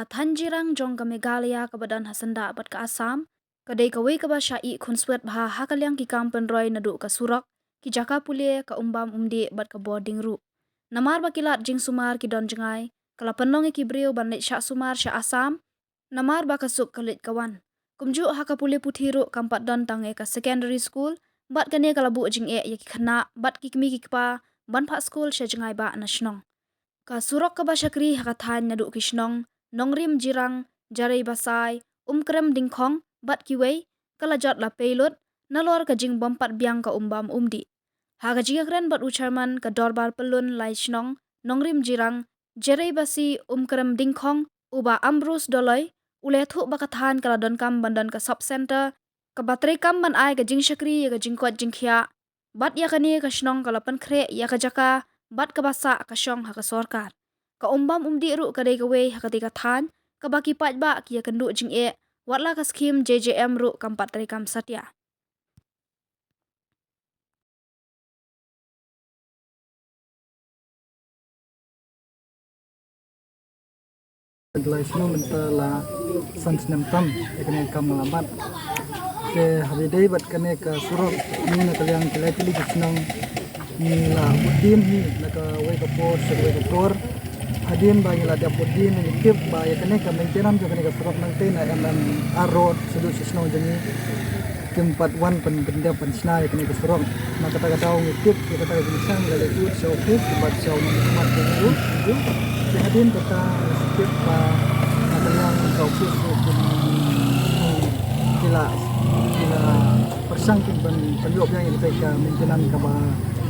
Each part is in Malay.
Thanjirang jong ka Meghalaya ka badan hasanda bat ka Assam, kadai ka wei ka ba syai khunswet bha hakalyang ki kampen roy nadu ka surak, ki jaka pulie ka umbam umdi bat ka boarding ru. Namar ba kilat jing sumar ki don jengai, kala penong ki briu ban let syak sumar syak Assam, namar ba ka suk kalit kawan. Kumju haka pulie puthiru kampat don tange ka secondary school, bat kane kala bu jing ya ki khana, bat ki kmi ki kpa, ban pha school sya jengai ba nasionong. Ka surok ka ba syakri haka than nadu kishnong, nongrim jirang, jarai basai, krem dingkhong, bat kiwei, kalajat la peilut, nalor ka jing bompat biang ka umbam umdi. Haga jigakren bat ucharman ka dorbar pelun lai shnong, nongrim jirang, jarai basi krem dingkhong, uba ambrus doloi, ulethu bakathan kala don kam bandan ka sub center, ka batrai kam ban ai ka jing syakri ya ka jing kwat jing khia, bat ya kani ka shnong kala pan khre ya ka jaka, bat ka basa ka syong haka sorkar. Ka umbam umdi ru ka dei ka wei haka tika than, ka baki pat ba ki ya kendu jing watla ka skim JJM ru kampat dari kam satya. Glaisno mentala sans nem ekne kam lambat ke holiday bat kane ka surok ni na kalyang kilai pili kisnong ni la udin ni na ka wake up for wake up for hadin ba ila dia udin ni kip ba ya kane ka maintenance jo kane ka surok nang te na em arod sedu kisnong jani tempat wan benda pensna ya kane ka surok na kata kata ong kip ya kata bisang gale ut so kip bat so mat dulu hadin kata kip ba kalyang kau kip kila persang penjawab yang mereka maintenance ka ba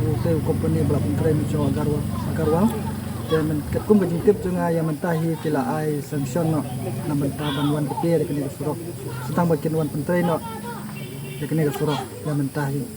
hotel company belakang keren so agarwal dan ketkum kejintip juga yang mentahi kila ai sanction no na mentah bantuan petir kene surok setang bagian wan pentrei no kene surok yang mentahi